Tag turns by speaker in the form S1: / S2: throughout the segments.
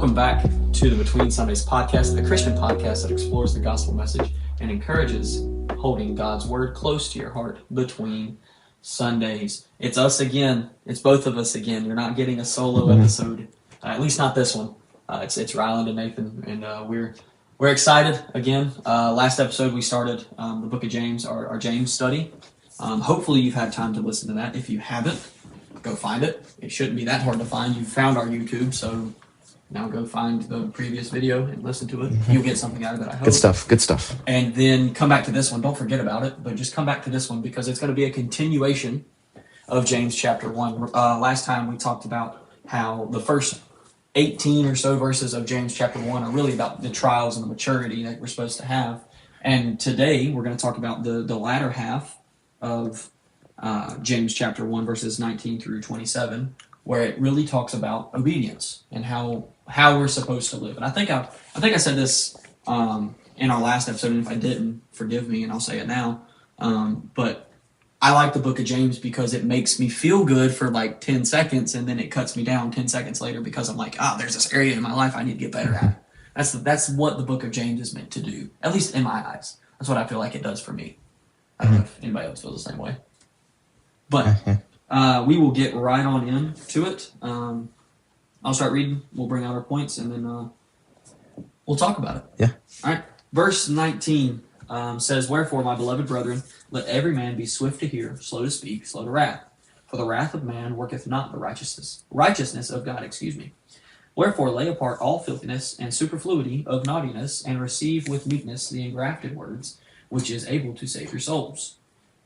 S1: Welcome back to the Between Sundays podcast, a Christian podcast that explores the gospel message and encourages holding God's word close to your heart between Sundays. It's us again. It's both of us again. You're not getting a solo episode, at least not this one. It's Ryland and Nathan, and we're excited again. Last episode we started the book of James, our James study. Hopefully you've had time to listen to that. If you haven't, go find it. It shouldn't be that hard to find. You've found our YouTube, so now go find the previous video and listen to it. You'll get something out of it, I hope.
S2: Good stuff.
S1: And then come back to this one. Don't forget about it, but just come back to this one because it's going to be a continuation of James chapter 1. Last time we talked about how the first 18 or so verses of James chapter 1 are really about the trials and the maturity that we're supposed to have. And today we're going to talk about the latter half of James chapter 1 verses 19 through 27, where it really talks about obedience and how we're supposed to live. And I think I said this in our last episode, and if I didn't, forgive me, and I'll say it now. But I like the book of James because it makes me feel good for like 10 seconds, and then it cuts me down 10 seconds later because I'm like, there's this area in my life I need to get better at. That's what the book of James is meant to do, at least in my eyes. That's what I feel like it does for me. I don't know if anybody else feels the same way. But we will get right on into it. I'll start reading. We'll bring out our points, and then we'll talk about it.
S2: Yeah.
S1: All right. Verse 19 says, "Wherefore, my beloved brethren, let every man be swift to hear, slow to speak, slow to wrath. For the wrath of man worketh not the righteousness of God, Wherefore, lay apart all filthiness and superfluity of naughtiness, and receive with meekness the engrafted words, which is able to save your souls.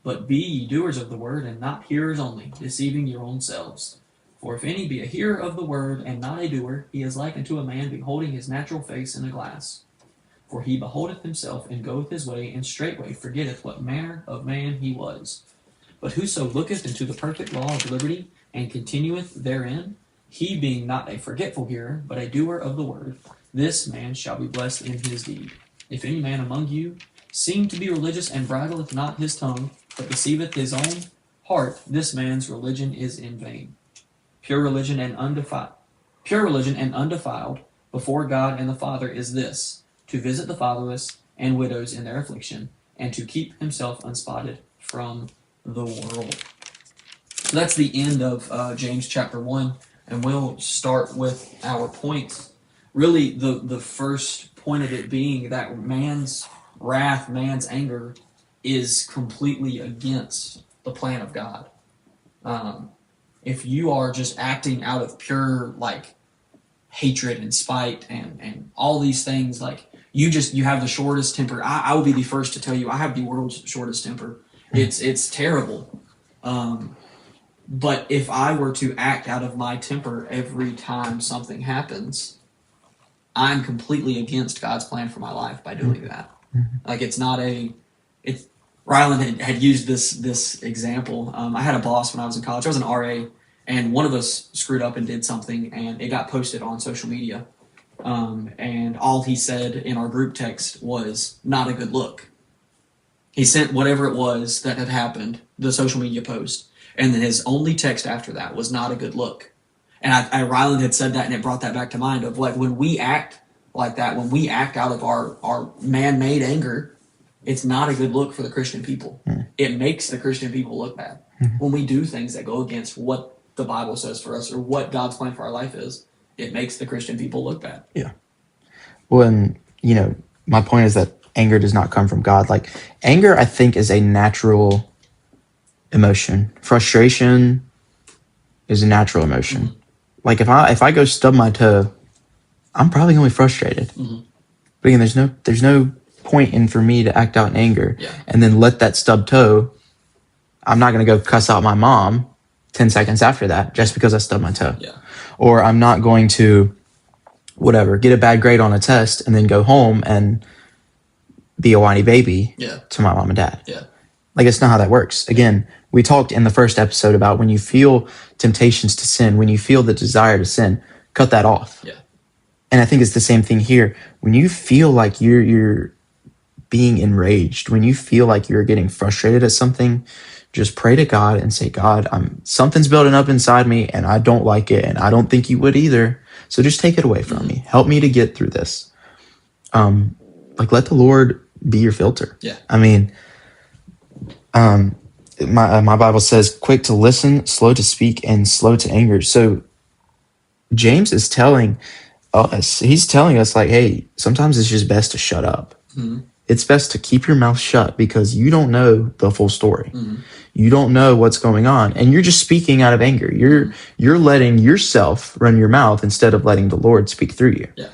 S1: But be ye doers of the word, and not hearers only, deceiving your own selves. For if any be a hearer of the word, and not a doer, he is like unto a man beholding his natural face in a glass. For he beholdeth himself, and goeth his way, and straightway forgetteth what manner of man he was. But whoso looketh into the perfect law of liberty, and continueth therein, he being not a forgetful hearer, but a doer of the word, this man shall be blessed in his deed. If any man among you seem to be religious, and bridleth not his tongue, but deceiveth his own heart, this man's religion is in vain. Pure religion and undefiled before God and the Father is this, to visit the fatherless and widows in their affliction, and to keep himself unspotted from the world." So that's the end of James chapter 1, and we'll start with our points. Really, the first point of it being that man's wrath, man's anger, is completely against the plan of God. If you are just acting out of pure hatred and spite and all these things, you have the shortest temper. I will be the first to tell you I have the world's shortest temper. It's terrible. But if I were to act out of my temper every time something happens, I'm completely against God's plan for my life by doing that. Ryland had used this example. I had a boss when I was in college. I was an RA, and one of us screwed up and did something, and it got posted on social media. And all he said in our group text was, "Not a good look." He sent whatever it was that had happened, the social media post, and then his only text after that was, "Not a good look." And Ryland had said that, and it brought that back to mind of when we act like that, when we act out of our man-made anger, it's not a good look for the Christian people. It makes the Christian people look bad. When we do things that go against what the Bible says for us or what God's plan for our life is, it makes the Christian people look bad.
S2: Yeah. Well, and, my point is that anger does not come from God. Anger, I think, is a natural emotion. Frustration is a natural emotion. If I go stub my toe, I'm probably going to be frustrated. But again, there's no point in for me to act out in anger and then let that stub toe. I'm not going to go cuss out my mom 10 seconds after that just because I stubbed my toe. Or I'm not going to get a bad grade on a test and then go home and be a whiny baby to my mom and dad. It's not how that works. Again, we talked in the first episode about when you feel temptations to sin, when you feel the desire to sin, cut that off. And I think it's the same thing here. When you feel like you're being enraged, when you feel like you're getting frustrated at something, just pray to God and say, "God, something's building up inside me and I don't like it, and I don't think you would either. So just take it away from me. Help me to get through this. Like, let the Lord be your filter.
S1: Yeah.
S2: I mean, my Bible says, quick to listen, slow to speak, and slow to anger. So James is telling us, he's telling us, like, hey, sometimes it's just best to shut up.
S1: Mm-hmm.
S2: It's best to keep your mouth shut because you don't know the full story.
S1: Mm-hmm.
S2: You don't know what's going on, and you're just speaking out of anger. You're letting yourself run your mouth instead of letting the Lord speak through you.
S1: Yeah.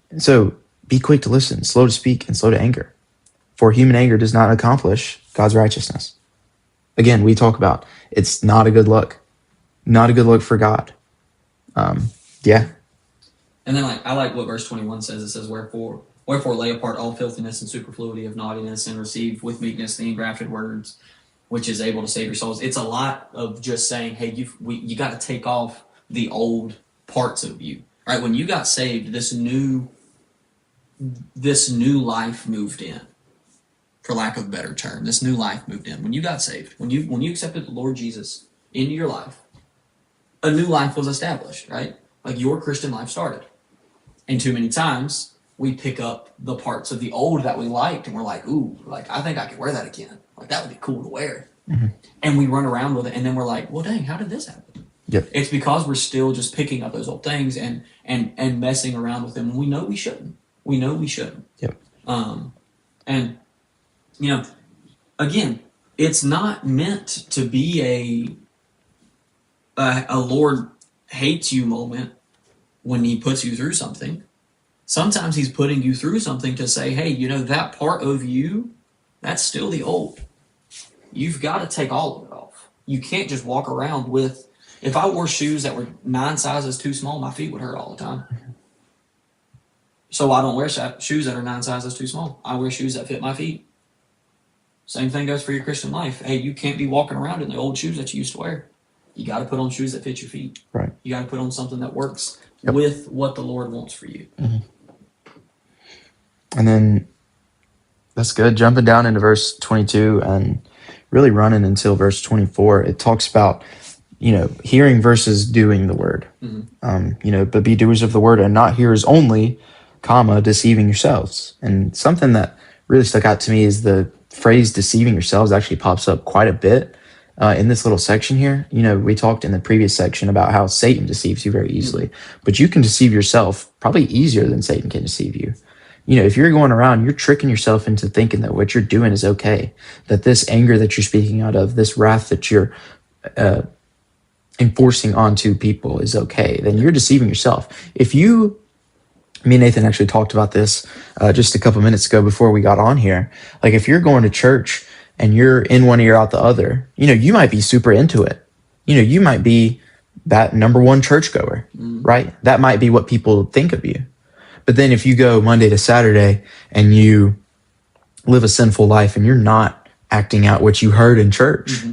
S2: And so be quick to listen, slow to speak, and slow to anger. For human anger does not accomplish God's righteousness. Again, we talk about it's not a good look. Not a good look for God. Yeah.
S1: And then I like what verse 21 says. It says, Wherefore lay apart all filthiness and superfluity of naughtiness, and receive with meekness the engrafted words, which is able to save your souls. It's a lot of just saying, hey, you got to take off the old parts of you. Right? When you got saved, this new life moved in. For lack of a better term, this new life moved in. When you got saved, when you accepted the Lord Jesus into your life, a new life was established, right? Like your Christian life started. And too many times we pick up the parts of the old that we liked and we're like, ooh, like I think I could wear that again. Like that would be cool to wear.
S2: Mm-hmm.
S1: And we run around with it and then we're like, well dang, how did this happen?
S2: Yep.
S1: It's because we're still just picking up those old things and messing around with them. And we know we shouldn't.
S2: Yep.
S1: And again, it's not meant to be a Lord hates you moment when he puts you through something. Sometimes he's putting you through something to say, hey, that part of you, that's still the old. You've got to take all of it off. You can't just walk around with, if I wore shoes that were 9 sizes too small, my feet would hurt all the time. So I don't wear shoes that are 9 sizes too small. I wear shoes that fit my feet. Same thing goes for your Christian life. Hey, you can't be walking around in the old shoes that you used to wear. You got to put on shoes that fit your feet.
S2: Right.
S1: You got to put on something that works with what the Lord wants for you.
S2: Mm-hmm. And then that's good. Jumping down into verse 22 and really running until verse 24, it talks about, hearing versus doing the word. Mm-hmm. But be doers of the word and not hearers only, deceiving yourselves. And something that really stuck out to me is the phrase deceiving yourselves actually pops up quite a bit in this little section here. We talked in the previous section about how Satan deceives you very easily, but you can deceive yourself probably easier than Satan can deceive you. If you're going around, you're tricking yourself into thinking that what you're doing is okay, that this anger that you're speaking out of, this wrath that you're enforcing onto people is okay, then you're deceiving yourself. Me and Nathan actually talked about this just a couple minutes ago before we got on here. Like if you're going to church and you're in one ear out the other, you might be super into it. You might be that number one churchgoer, right? That might be what people think of you. But then if you go Monday to Saturday and you live a sinful life and you're not acting out what you heard in church,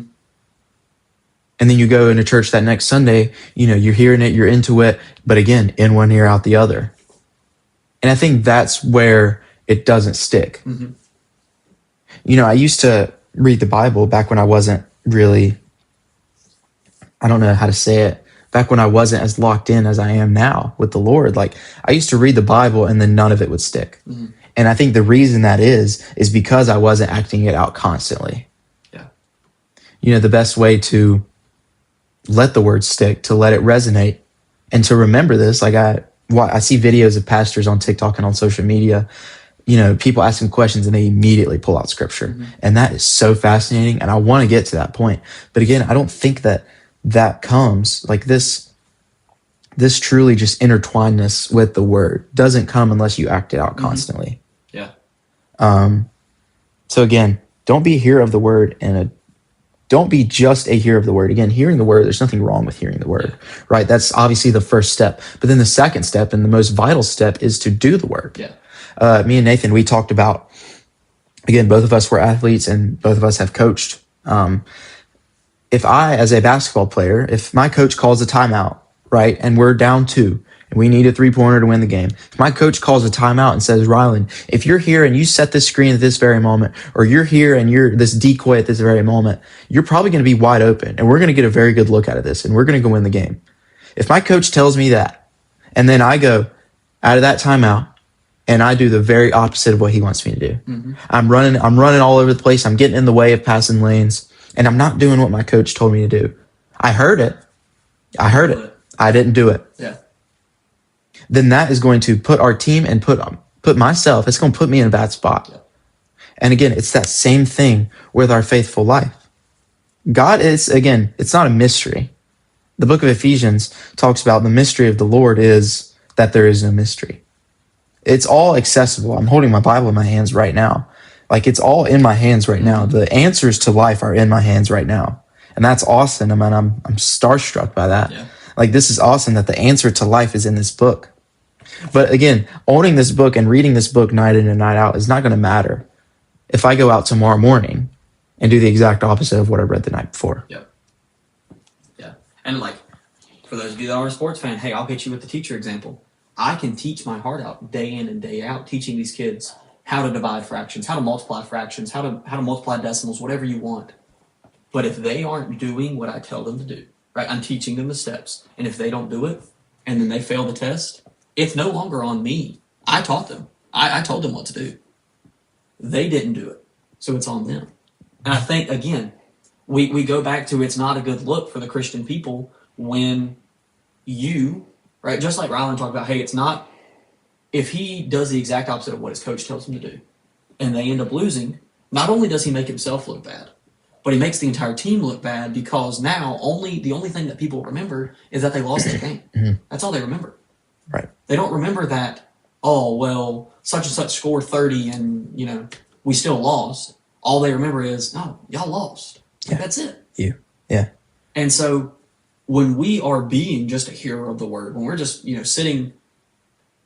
S2: and then you go into church that next Sunday, you're hearing it, you're into it, but again, in one ear out the other. And I think that's where it doesn't stick. Mm-hmm. I used to read the Bible back when I wasn't really, I don't know how to say it, back when I wasn't as locked in as I am now with the Lord. Like I used to read the Bible and then none of it would stick. Mm-hmm. And I think the reason that is because I wasn't acting it out constantly. Yeah. The best way to let the word stick, to let it resonate, and to remember this, like I see videos of pastors on TikTok and on social media, people asking questions and they immediately pull out scripture. Mm-hmm. And that is so fascinating. And I want to get to that point. But again, I don't think that comes like this truly just intertwinedness with the word doesn't come unless you act it out constantly.
S1: Yeah.
S2: So again, don't be a hearer of the word don't be just a hearer of the word. Again, hearing the word, there's nothing wrong with hearing the word, right? That's obviously the first step. But then the second step and the most vital step is to do the word.
S1: Yeah.
S2: Me and Nathan, we talked about, again, both of us were athletes and both of us have coached. If I, as a basketball player, if my coach calls a timeout, right, and we're down 2, and we need a 3-pointer to win the game. If my coach calls a timeout and says, Rylan, if you're here and you set this screen at this very moment, or you're here and you're this decoy at this very moment, you're probably going to be wide open, and we're going to get a very good look out of this, and we're going to go win the game. If my coach tells me that, And then I go out of that timeout and I do the very opposite of what he wants me to do.
S1: Mm-hmm.
S2: I'm running all over the place. I'm getting in the way of passing lanes, and I'm not doing what my coach told me to do. I heard it. I didn't do it.
S1: Yeah.
S2: Then that is going to put our team and put myself, it's going to put me in a bad spot.
S1: Yeah.
S2: And again, it's that same thing with our faithful life. God is, again, it's not a mystery. The book of Ephesians talks about the mystery of the Lord is that there is no mystery. It's all accessible. I'm holding my Bible in my hands right now. Like, it's all in my hands right now. The answers to life are in my hands right now. And that's awesome. I mean, I'm starstruck by that.
S1: Yeah.
S2: Like, this is awesome that the answer to life is in this book. But again, owning this book and reading this book night in and night out is not going to matter if I go out tomorrow morning and do the exact opposite of what I read the night before.
S1: Yep. Yeah. And like, for those of you that are a sports fan, hey, I'll hit you with the teacher example. I can teach my heart out day in and day out, teaching these kids how to divide fractions, how to multiply fractions, how to multiply decimals, whatever you want. But if they aren't doing what I tell them to do, right? I'm teaching them the steps. And if they don't do it and then they fail the test, it's no longer on me. I taught them. I told them what to do. They didn't do it. So it's on them. And I think, again, we go back to it's not a good look for the Christian people when you, right, just like Rylan talked about, hey, it's not, if he does the exact opposite of what his coach tells him to do and they end up losing, not only does he make himself look bad, but he makes the entire team look bad because now the only thing that people remember is that they lost the game.
S2: Mm-hmm.
S1: That's all they remember.
S2: Right.
S1: They don't remember that, oh, well, such and such scored 30 and, we still lost. All they remember is, oh, y'all lost.
S2: Yeah.
S1: That's it.
S2: Yeah.
S1: And so when we are being just a hearer of the word, when we're just, sitting,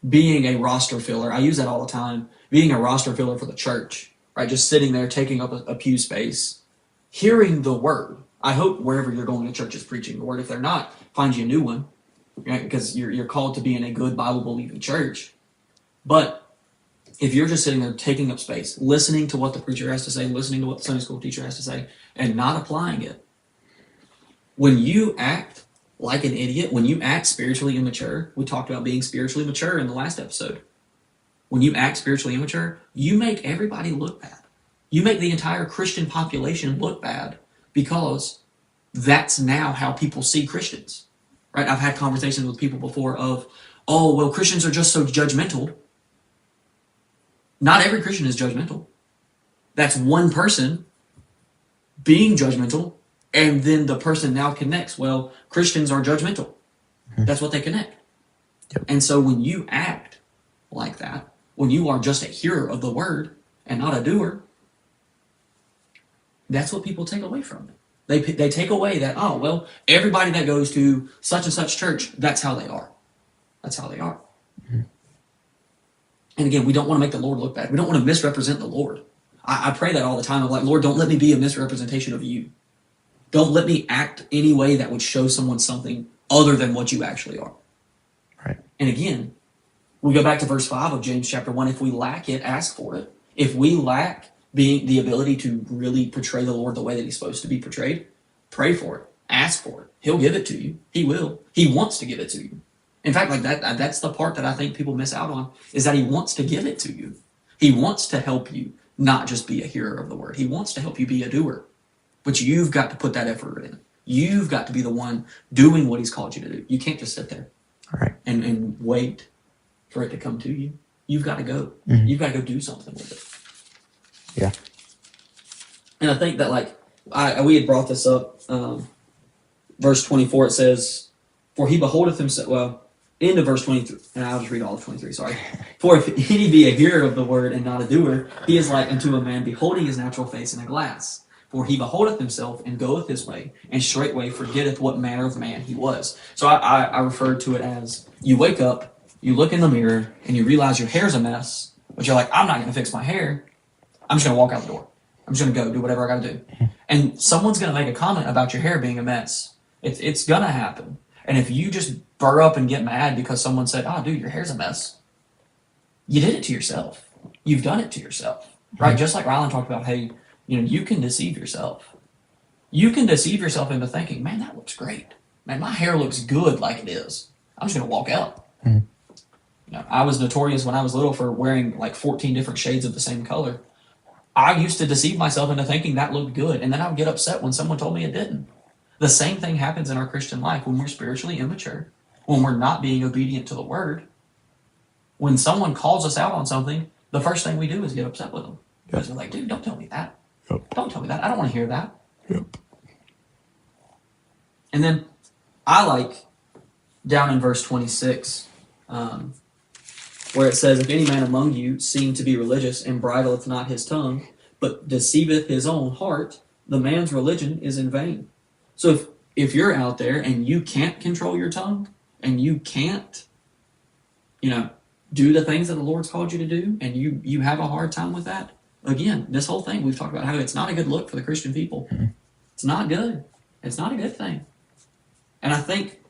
S1: being a roster filler, I use that all the time, being a roster filler for the church, right? Just sitting there, taking up a pew space, hearing the word. I hope wherever you're going to church is preaching the word. If they're not, find you a new one, right? Because you're called to be in a good Bible-believing church. But if you're just sitting there taking up space, listening to what the preacher has to say, listening to what the Sunday school teacher has to say, and not applying it, when you act like an idiot, when you act spiritually immature, we talked about being spiritually mature in the last episode. When you act spiritually immature, you make everybody look bad. You make the entire Christian population look bad because that's now how people see Christians, right? I've had conversations with people before of, oh, well, Christians are just so judgmental. Not every Christian is judgmental. That's one person being judgmental, and then the person now connects, well, Christians are judgmental. Mm-hmm. That's what they connect.
S2: Yep.
S1: And so when you act like that, when you are just a hearer of the word and not a doer, that's what people take away from it. They take away that, oh, well, everybody that goes to such and such church, that's how they are. That's how they are. Mm-hmm. And again, we don't want to make the Lord look bad. We don't want to misrepresent the Lord. I pray that all the time. I'm like, Lord, don't let me be a misrepresentation of you. Don't let me act any way that would show someone something other than what you actually are.
S2: Right.
S1: And again, we go back to verse 5 of James chapter 1. If we lack it, ask for it. If we lack being the ability to really portray the Lord the way that he's supposed to be portrayed, pray for it. Ask for it. He'll give it to you. He will. He wants to give it to you. In fact, like that's the part that I think people miss out on, is that he wants to give it to you. He wants to help you not just be a hearer of the word. He wants to help you be a doer. But you've got to put that effort in. You've got to be the one doing what he's called you to do. You can't just sit there
S2: All right.
S1: and wait for it to come to you. You've got to go.
S2: Mm-hmm.
S1: You've got to go do something with it.
S2: Yeah.
S1: And I think that we had brought this up. Verse 24, it says, for he beholdeth himself, into verse 23, and I'll just read all of 23, sorry. For if any be a hearer of the word and not a doer, he is like unto a man beholding his natural face in a glass. For he beholdeth himself and goeth his way, and straightway forgetteth what manner of man he was. So I referred to it as, you wake up, you look in the mirror, and you realize your hair's a mess, but you're like, I'm not going to fix my hair. I'm just going to walk out the door. I'm just going to go do whatever I got to do. And someone's going to make a comment about your hair being a mess. It's going to happen. And if you just burr up and get mad because someone said, oh, dude, your hair's a mess, you did it to yourself. You've done it to yourself, right? Just like Rylan talked about, hey, you can deceive yourself. You can deceive yourself into thinking, man, that looks great. Man, my hair looks good like it is. I'm just going to walk out.
S2: Mhm.
S1: I was notorious when I was little for wearing like 14 different shades of the same color. I used to deceive myself into thinking that looked good, and then I would get upset when someone told me it didn't. The same thing happens in our Christian life when we're spiritually immature, when we're not being obedient to the word. When someone calls us out on something, the first thing we do is get upset with them. Because we're like, dude, don't tell me that.
S2: Yep.
S1: Don't tell me that. I don't want to hear that.
S2: Yep.
S1: And then I like down in verse 26, where it says, if any man among you seem to be religious and bridleth not his tongue, but deceiveth his own heart, the man's religion is in vain. So if you're out there and you can't control your tongue and you can't, do the things that the Lord's called you to do, and you have a hard time with that, again, this whole thing we've talked about how it's not a good look for the Christian people.
S2: Mm-hmm.
S1: It's not good. It's not a good thing. And I think,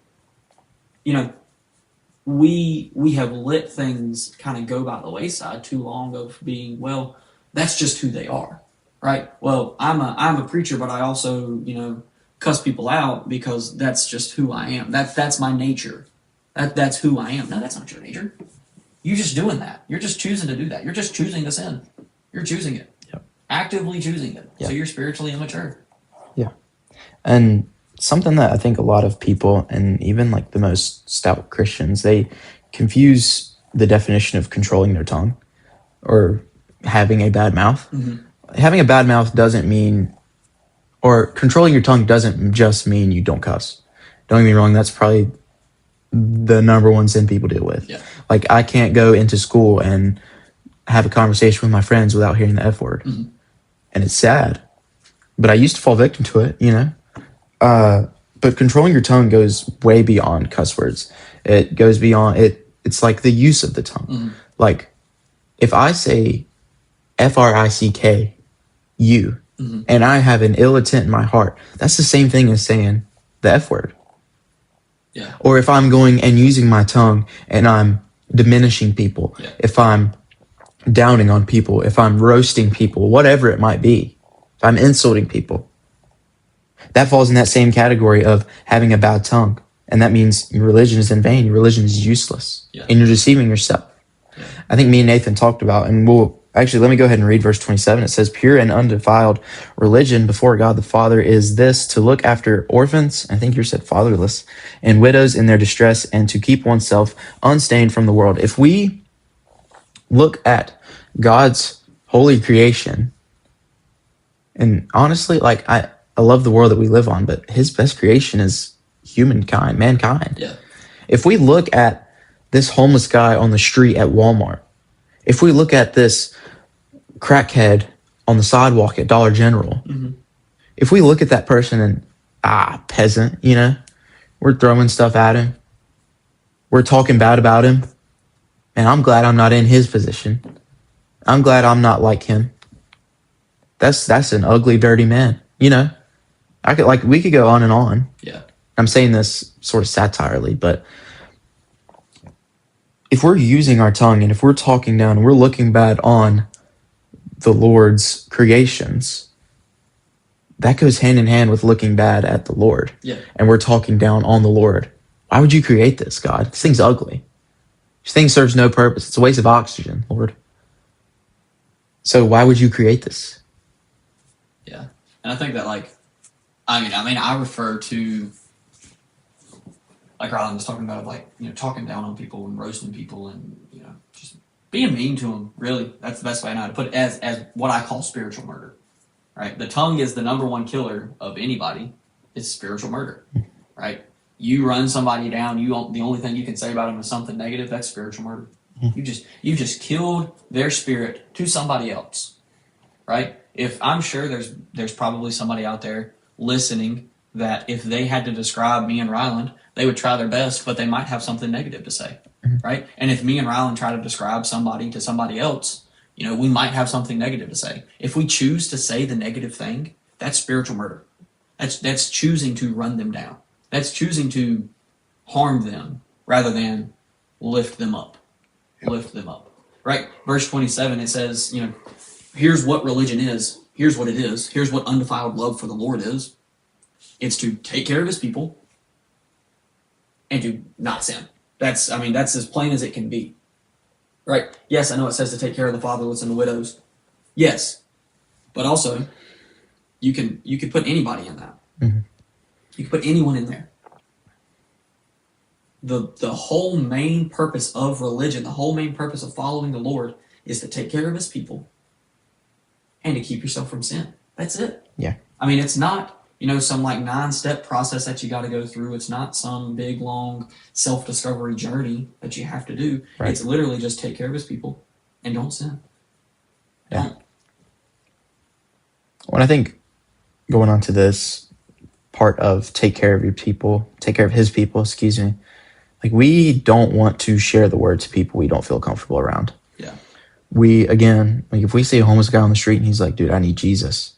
S1: we have let things kind of go by the wayside too long of being, well, that's just who they are, right? Well, I'm a preacher, but I also, cuss people out because that's just who I am. That's my nature. That's who I am. No, that's not your nature. You're just doing that. You're just choosing to do that. You're just choosing to sin. You're choosing it.
S2: Yep.
S1: Actively choosing it.
S2: Yep.
S1: So you're spiritually immature.
S2: Yeah. And something that I think a lot of people, and even like the most stout Christians, they confuse the definition of controlling their tongue or having a bad mouth.
S1: Mm-hmm.
S2: Having a bad mouth doesn't mean, or controlling your tongue doesn't just mean you don't cuss. Don't get me wrong, that's probably the number one sin people deal with.
S1: Yeah.
S2: Like, I can't go into school and have a conversation with my friends without hearing the F word.
S1: Mm-hmm.
S2: And it's sad. But I used to fall victim to it, But controlling your tongue goes way beyond cuss words. It goes beyond it. It's like the use of the tongue.
S1: Mm-hmm.
S2: Like, if I say FRICK, you,
S1: mm-hmm.
S2: and I have an ill intent in my heart, that's the same thing as saying the F word.
S1: Yeah.
S2: Or if I'm going and using my tongue and I'm diminishing people,
S1: yeah.
S2: if I'm downing on people, if I'm roasting people, whatever it might be, if I'm insulting people, that falls in that same category of having a bad tongue. And that means your religion is in vain. Your religion is useless.
S1: Yeah.
S2: And you're deceiving yourself.
S1: Yeah.
S2: I think me and Nathan talked about, and let me go ahead and read verse 27. It says, pure and undefiled religion before God the Father is this, to look after orphans, I think you said fatherless, and widows in their distress, and to keep oneself unstained from the world. If we look at God's holy creation, and honestly, like, I love the world that we live on, but his best creation is humankind, mankind.
S1: Yeah.
S2: If we look at this homeless guy on the street at Walmart, if we look at this crackhead on the sidewalk at Dollar General,
S1: mm-hmm.
S2: if we look at that person and, peasant, we're throwing stuff at him, we're talking bad about him, and I'm glad I'm not in his position. I'm glad I'm not like him. That's an ugly, dirty man, we could go on and on.
S1: Yeah.
S2: I'm saying this sort of satirically, but if we're using our tongue and if we're talking down and we're looking bad on the Lord's creations, that goes hand in hand with looking bad at the Lord.
S1: Yeah.
S2: And we're talking down on the Lord. Why would you create this, God? This thing's ugly. This thing serves no purpose. It's a waste of oxygen, Lord. So why would you create this?
S1: Yeah. And I think that, I refer to, like Rylan was talking about, talking down on people and roasting people and, just being mean to them, really. That's the best way I know how to put it, as what I call spiritual murder, right? The tongue is the number one killer of anybody. It's spiritual murder, right? You run somebody down, the only thing you can say about them is something negative, that's spiritual murder. You just killed their spirit to somebody else, right? If I'm sure there's probably somebody out there listening that if they had to describe me and Ryland, they would try their best, but they might have something negative to say, right? And if me and Ryland try to describe somebody to somebody else, we might have something negative to say. If we choose to say the negative thing, that's spiritual murder. That's choosing to run them down. That's choosing to harm them rather than lift them up. Yep. Lift them up, right? Verse 27, it says, here's what religion is. Here's what it is. Here's what undefiled love for the Lord is. It's to take care of his people and to not sin. That's as plain as it can be. Right? Yes, I know it says to take care of the fatherless and the widows. Yes. But also, you could put anybody in that.
S2: Mm-hmm.
S1: You could put anyone in there. The whole main purpose of religion, the whole main purpose of following the Lord is to take care of his people and to keep yourself from sin. That's it.
S2: Yeah.
S1: I mean, it's not, some like 9-step process that you got to go through. It's not some big, long self-discovery journey that you have to do.
S2: Right.
S1: It's literally just take care of his people and don't sin.
S2: Yeah.
S1: Don't.
S2: When I think going on to this part of take care of your people, take care of his people, excuse me, like we don't want to share the word to people we don't feel comfortable around.
S1: Yeah.
S2: We, again, like if we see a homeless guy on the street and he's like, dude, I need Jesus,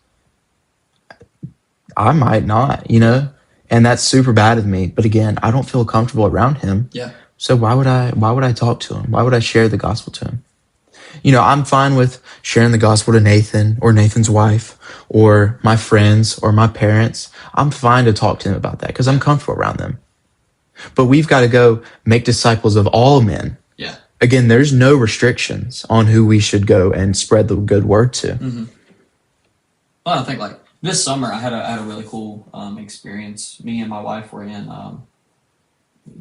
S2: I might not, and that's super bad of me. But again, I don't feel comfortable around him.
S1: Yeah.
S2: So why would I talk to him? Why would I share the gospel to him? I'm fine with sharing the gospel to Nathan or Nathan's wife or my friends or my parents. I'm fine to talk to them about that because I'm comfortable around them. But we've got to go make disciples of all men.
S1: Yeah.
S2: Again, there's no restrictions on who we should go and spread the good word to.
S1: Mm-hmm. Well, I think like this summer I had a really cool experience. Me and my wife were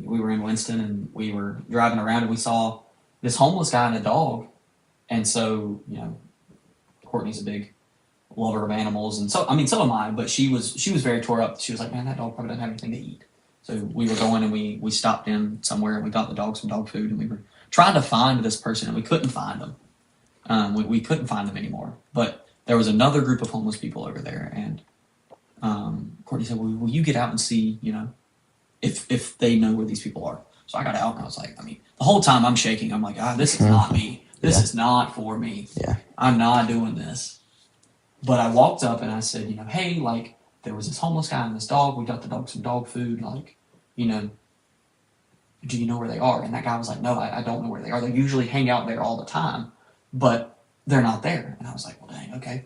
S1: we were in Winston and we were driving around and we saw this homeless guy and a dog. And so, Courtney's a big lover of animals, and so so am I. But she was very tore up. She was like, "Man, that dog probably doesn't have anything to eat." So we were going and we stopped in somewhere and we got the dog some dog food, and we were trying to find this person and we couldn't find them. We couldn't find them anymore. But there was another group of homeless people over there, and Courtney said, "Well, will you get out and see, if they know where these people are?" So I got out and I was like, the whole time I'm shaking. I'm like, this is not me. This is not for me.
S2: Yeah.
S1: I'm not doing this. But I walked up and I said, hey, like, there was this homeless guy and this dog. We got the dog some dog food. Like, do you know where they are? And that guy was like, no, I don't know where they are. They usually hang out there all the time, but they're not there. And I was like, well, dang, okay.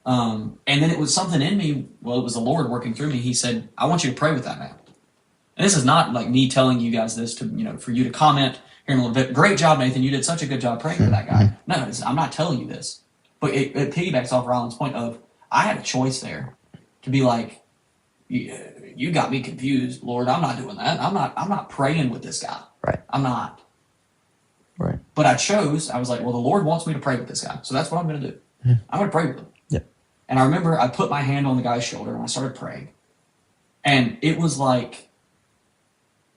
S1: And then it was something in me. Well, it was the Lord working through me. He said, I want you to pray with that man. And this is not like me telling you guys this to, for you to comment here in a little bit. Great job, Nathan. You did such a good job praying for that guy. No, I'm not telling you this. But it piggybacks off Ryland's point of, I had a choice there to be like, you got me confused, Lord. I'm not doing that. I'm not praying with this guy.
S2: Right.
S1: I'm not.
S2: Right.
S1: But I was like, well, the Lord wants me to pray with this guy. So that's what I'm going to do. Mm-hmm. I'm going to pray with him.
S2: Yeah.
S1: And I remember I put my hand on the guy's shoulder and I started praying. And it was like,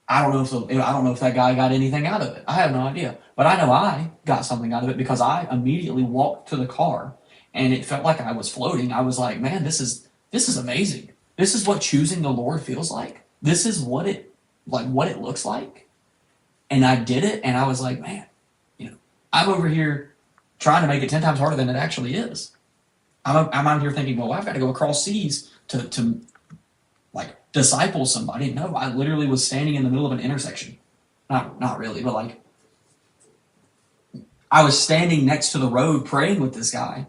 S1: I don't know if that guy got anything out of it. I have no idea. But I know I got something out of it because I immediately walked to the car and it felt like I was floating. I was like, man, this is amazing. This is what choosing the Lord feels like. This is what it looks like. And I did it and I was like, man, I'm over here trying to make it 10 times harder than it actually is. I'm out here thinking, well, I've got to go across seas to like disciple somebody. No, I literally was standing in the middle of an intersection. Not really, but like I was standing next to the road praying with this guy.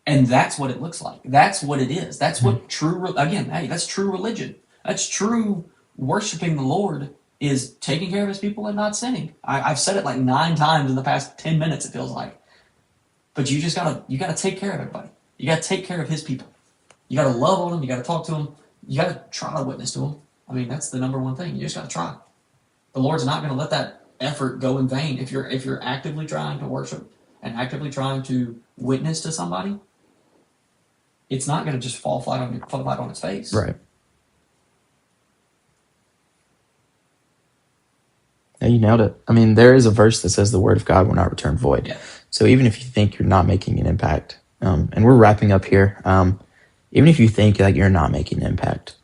S1: And that's what it looks like. That's what it is. That's what that's true religion. That's true worshiping the Lord is taking care of his people and not sinning. I've said it like 9 times in the past 10 minutes, it feels like. But you gotta take care of everybody. You gotta take care of his people. You gotta love on them. You gotta talk to them. You gotta try to witness to them. That's the number one thing. You just gotta try. The Lord's not gonna let that effort go in vain. If you're actively trying to worship and actively trying to witness to somebody, it's not gonna just fall flat on its face.
S2: Right. Yeah, you nailed it. There is a verse that says the word of God will not return void.
S1: Yeah.
S2: So even if you think you're not making an impact, and we're wrapping up here, even if you think like you're not making an impact,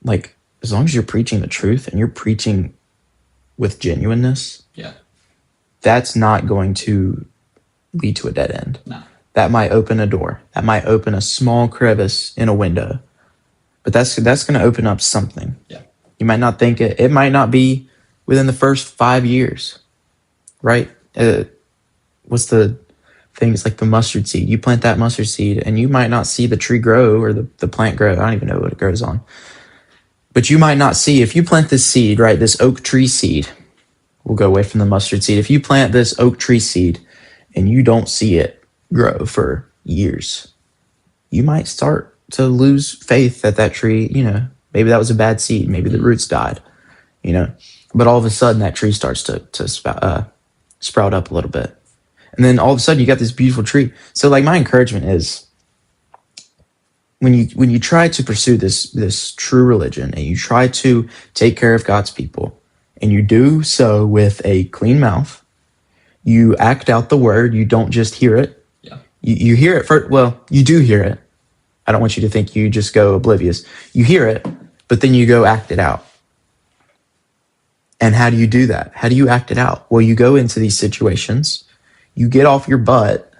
S2: like as long as you're preaching the truth and you're preaching with genuineness,
S1: yeah,
S2: that's not going to lead to a dead end.
S1: No.
S2: That might open a door. That might open a small crevice in a window, but that's going to open up something.
S1: Yeah.
S2: You might not think it might not be within the first 5 years, right? What's the thing? It's like the mustard seed. You plant that mustard seed and you might not see the tree grow or the plant grow. I don't even know what it grows on. But you might not see, if you plant this seed, right, this oak tree seed, we'll go away from the mustard seed. If you plant this oak tree seed and you don't see it grow for years, you might start to lose faith that that tree, maybe that was a bad seed. Maybe the roots died, but all of a sudden that tree starts to sprout up a little bit. And then all of a sudden you got this beautiful tree. So like my encouragement is, when you try to pursue this true religion and you try to take care of God's people and you do so with a clean mouth, you act out the word. You don't just hear it.
S1: Yeah.
S2: You hear it first. Well, you do hear it. I don't want you to think you just go oblivious. You hear it, but then you go act it out. And how do you do that? How do you act it out? Well, you go into these situations, you get off your butt,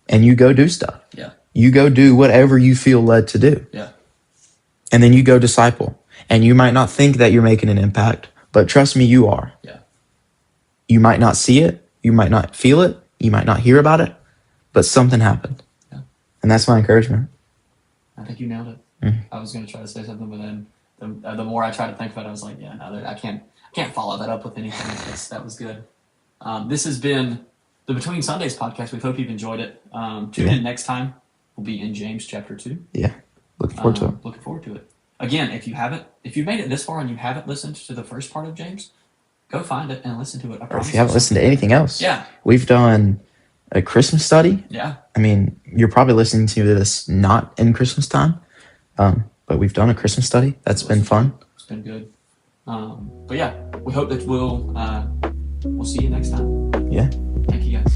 S2: and you go do stuff.
S1: Yeah.
S2: You go do whatever you feel led to do.
S1: Yeah.
S2: And then you go disciple. And you might not think that you're making an impact, but trust me, you are.
S1: Yeah.
S2: You might not see it. You might not feel it. You might not hear about it, but something happened.
S1: Yeah.
S2: And that's my encouragement.
S1: I think you nailed it.
S2: Mm-hmm.
S1: I was going to try to say something, but then the more I tried to think about it, I was like, yeah, no, I can't follow that up with anything. That was good. This has been the Between Sundays podcast. We hope you've enjoyed it. Tune in next time. We'll be in James chapter 2.
S2: Yeah. Looking forward to it.
S1: Looking forward to it. Again, if you've made it this far and you haven't listened to the first part of James, go find it and listen to it.
S2: Or if you haven't listened to anything else.
S1: Yeah.
S2: We've done a Christmas study.
S1: Yeah.
S2: I mean, you're probably listening to this not in Christmas time, but we've done a Christmas study. That's been fun.
S1: It's been good. But yeah, we hope that we'll see you next time.
S2: Yeah.
S1: Thank you guys.